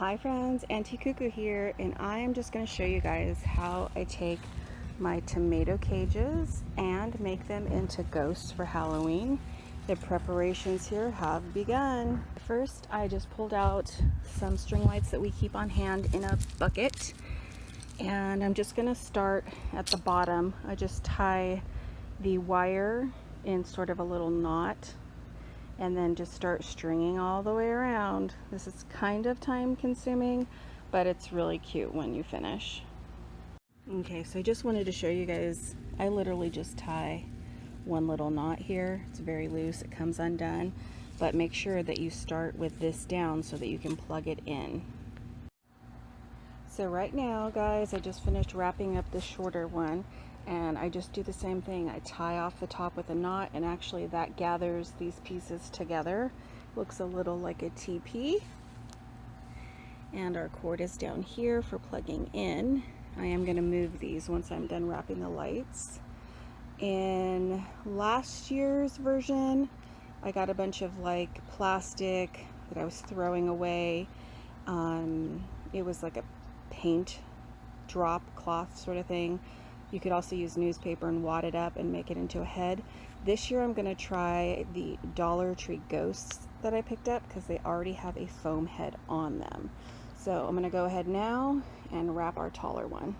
Hi friends, Auntie Cuckoo here, and I am just going to show you guys how I take my tomato cages and make them into ghosts for Halloween. The preparations here have begun. First, I just pulled out some string lights that we keep on hand in a bucket, and I'm just going to start at the bottom. I just tie the wire in sort of a little knot and then just start stringing all the way around. This is kind of time consuming, but it's really cute when you finish. Okay, so I just wanted to show you guys, I literally just tie one little knot here. It's very loose, it comes undone, but make sure that you start with this down so that you can plug it in. So right now, guys, I just finished wrapping up the shorter one, and I just do the same thing. I tie off the top with a knot, and actually that gathers these pieces together. Looks a little like a teepee. And our cord is down here for plugging in. I am going to move these once I'm done wrapping the lights. In last year's version, I got a bunch of like plastic that I was throwing away. It was like a paint drop cloth sort of thing. You could also use newspaper and wad it up and make it into a head. This year I'm going to try the Dollar Tree ghosts that I picked up because they already have a foam head on them. So I'm going to go ahead now and wrap our taller one.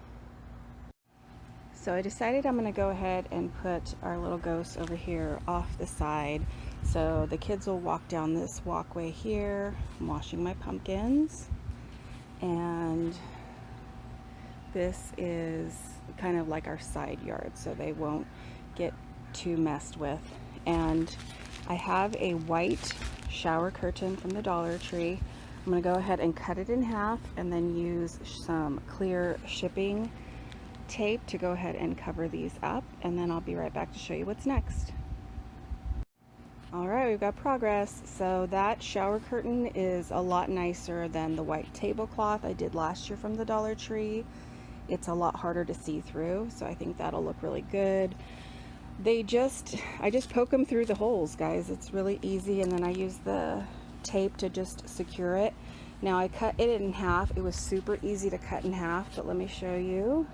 So I decided I'm going to go ahead and put our little ghost over here off the side so the kids will walk down this walkway here. I'm washing my pumpkins, and this is kind of like our side yard so they won't get too messed with. And I have a white shower curtain from the Dollar Tree. I'm going to go ahead and cut it in half and then use some clear shipping tape to go ahead and cover these up, and then I'll be right back to show you what's next. Alright, we've got progress. So that shower curtain is a lot nicer than the white tablecloth I did last year from the Dollar Tree. It's a lot harder to see through, so I think that'll look really good. I just poke them through the holes, guys. It's really easy, and then I use the tape to just secure it. Now I cut it in half. It was super easy to cut in half, but let me show you.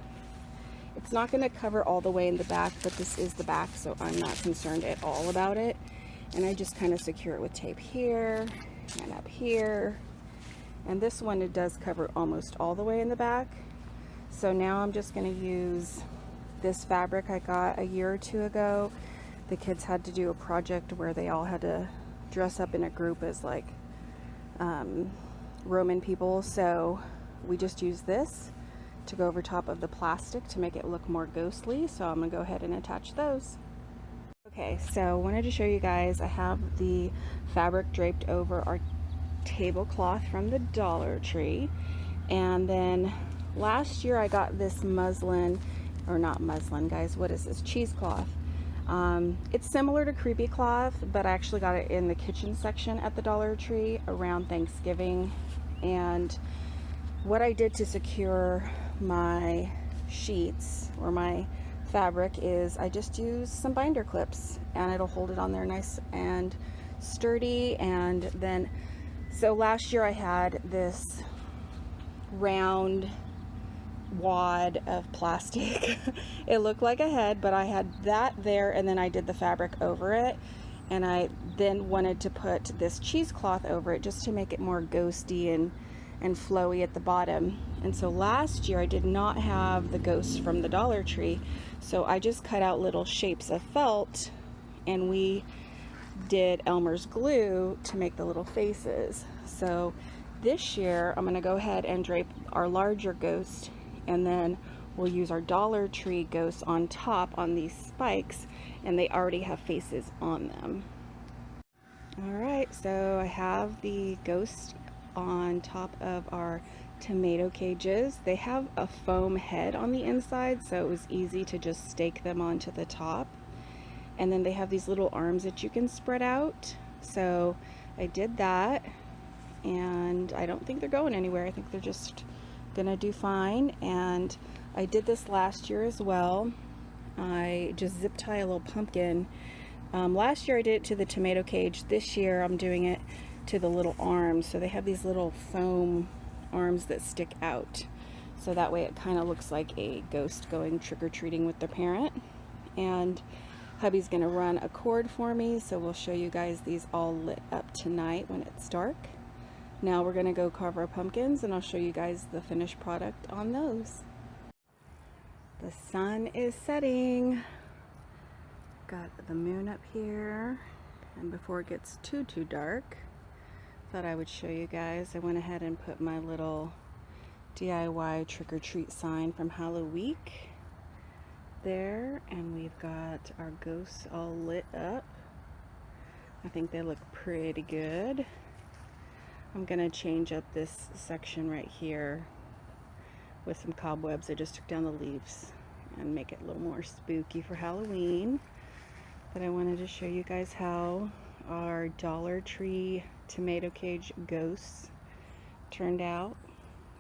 It's not going to cover all the way in the back, but this is the back, so I'm not concerned at all about it. And I just kind of secure it with tape here and up here. And this one, it does cover almost all the way in the back. So now I'm just going to use this fabric I got a year or two ago. The kids had to do a project where they all had to dress up in a group as like Roman people. So we just use this to go over top of the plastic to make it look more ghostly. So I'm going to go ahead and attach those. Okay, so I wanted to show you guys, I have the fabric draped over our tablecloth from the Dollar Tree. And then last year I got this muslin, or not muslin, guys, what is this? Cheesecloth. It's similar to creepy cloth, but I actually got it in the kitchen section at the Dollar Tree around Thanksgiving. And what I did to secure my sheets or my fabric is I just use some binder clips, and it'll hold it on there nice and sturdy. And then, so last year I had this round wad of plastic. It looked like a head, but I had that there, and then I did the fabric over it, and I then wanted to put this cheesecloth over it just to make it more ghosty and flowy at the bottom. And so last year I did not have the ghosts from the Dollar Tree, so I just cut out little shapes of felt, and we did Elmer's glue to make the little faces. So this year I'm going to go ahead and drape our larger ghost, and then we'll use our Dollar Tree ghosts on top on these spikes, and they already have faces on them. Alright, so I have the ghost on top of our tomato cages. They have a foam head on the inside, so it was easy to just stake them onto the top. And then they have these little arms that you can spread out. So I did that, and I don't think they're going anywhere. I think they're just gonna do fine. And I did this last year as well. I just zip tie a little pumpkin. Last year I did it to the tomato cage. This year I'm doing it to the little arms. So they have these little foam arms that stick out. So that way it kind of looks like a ghost going trick-or-treating with their parent. And hubby's gonna run a cord for me, so we'll show you guys these all lit up tonight when it's dark. Now we're gonna go carve our pumpkins and I'll show you guys the finished product on those. The sun is setting. Got the moon up here, and before it gets too dark, thought I would show you guys. I went ahead and put my little DIY trick-or-treat sign from Halloween there, and we've got our ghosts all lit up. I think they look pretty good. I'm gonna change up this section right here with some cobwebs. I just took down the leaves and make it a little more spooky for Halloween. But I wanted to show you guys how our Dollar Tree tomato cage ghosts turned out.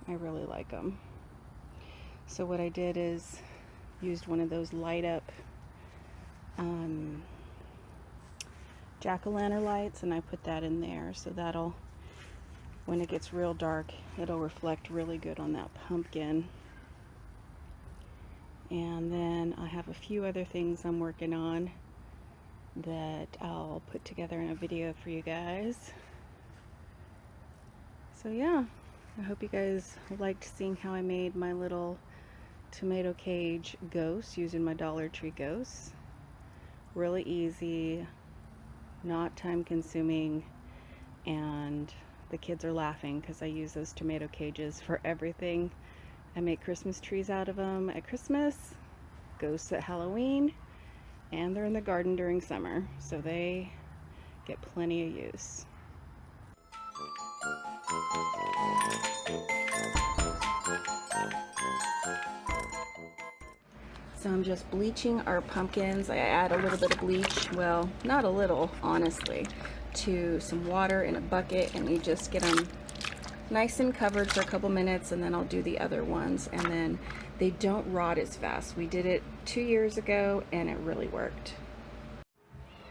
I really like them. So what I did is used one of those light up jack-o'-lantern lights, and I put that in there, so that'll, when it gets real dark, it'll reflect really good on that pumpkin. And then I have a few other things I'm working on that I'll put together in a video for you guys. So yeah, I hope you guys liked seeing how I made my little tomato cage ghosts using my Dollar Tree ghosts. Really easy, not time consuming, and the kids are laughing because I use those tomato cages for everything. I make Christmas trees out of them at Christmas, ghosts at Halloween, and they're in the garden during summer, so they get plenty of use. So I'm just bleaching our pumpkins. I add a little bit of bleach, well, not a little, honestly, to some water in a bucket, and you just get them nice and covered for a couple minutes, and then I'll do the other ones, and then they don't rot as fast. We did it 2 years ago and it really worked.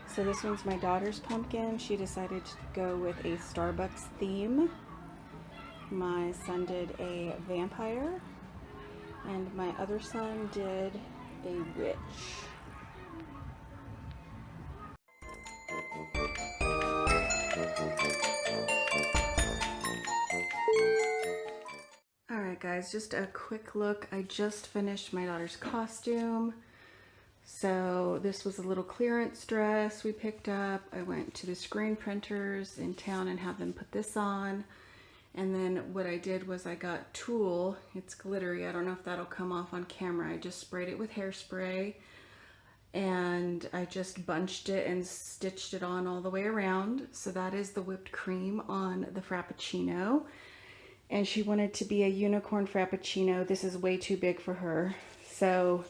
So this one's my daughter's pumpkin. She decided to go with a Starbucks theme. My son did a vampire, and my other son did a witch. Alright guys, just a quick look. I just finished my daughter's costume. So this was a little clearance dress we picked up. I went to the screen printers in town and had them put this on. And then what I did was I got tulle. It's glittery. I don't know if that'll come off on camera. I just sprayed it with hairspray, and I just bunched it and stitched it on all the way around. So that is the whipped cream on the Frappuccino. And she wanted to be a unicorn Frappuccino. This is way too big for her. So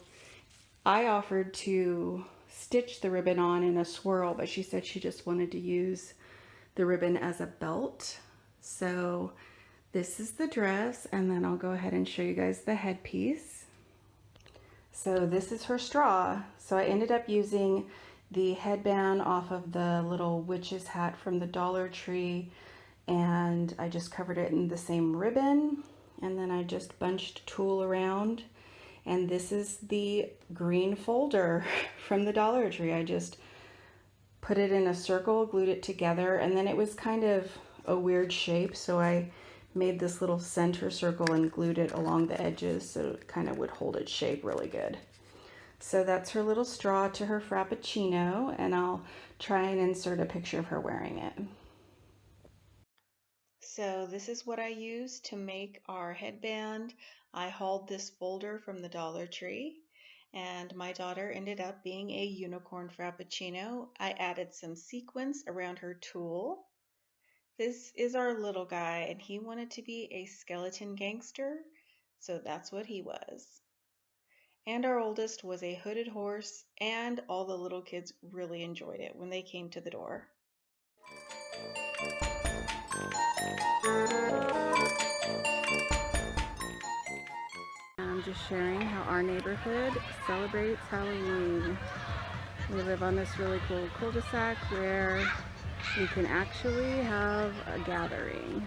I offered to stitch the ribbon on in a swirl, but she said she just wanted to use the ribbon as a belt. So this is the dress, and then I'll go ahead and show you guys the headpiece. So this is her straw. So I ended up using the headband off of the little witch's hat from the Dollar Tree, and I just covered it in the same ribbon, and then I just bunched tulle around. And this is the green folder from the Dollar Tree. I just put it in a circle, glued it together, and then it was kind of a weird shape, so I made this little center circle and glued it along the edges so it kind of would hold its shape really good. So that's her little straw to her Frappuccino, and I'll try and insert a picture of her wearing it. So this is what I used to make our headband. I hauled this folder from the Dollar Tree, and my daughter ended up being a unicorn Frappuccino. I added some sequins around her tulle. This is our little guy, and he wanted to be a skeleton gangster, so that's what he was. And our oldest was a hooded horse, and all the little kids really enjoyed it when they came to the door. I'm just sharing how our neighborhood celebrates Halloween. We live on this really cool cul-de-sac where we can actually have a gathering.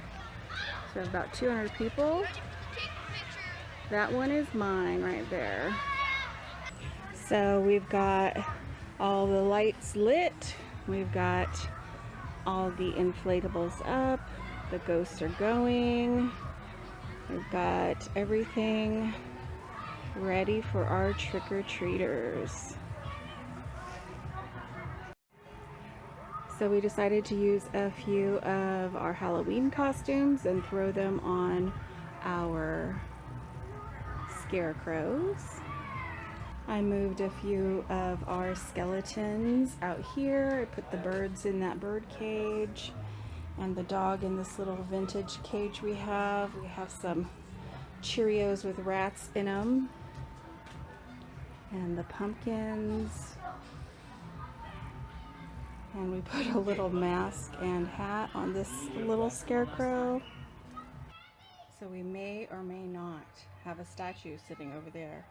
So about 200 people. That one is mine right there. So we've got all the lights lit. We've got all the inflatables up. The ghosts are going. We've got everything ready for our trick-or-treaters. So we decided to use a few of our Halloween costumes and throw them on our scarecrows. I moved a few of our skeletons out here. I put the birds in that bird cage and the dog in this little vintage cage we have. We have some Cheerios with rats in them. And the pumpkins. And we put a little mask and hat on this little scarecrow. So we may or may not have a statue sitting over there.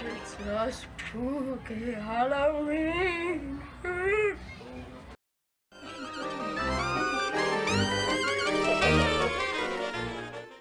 It's the spooky Halloween.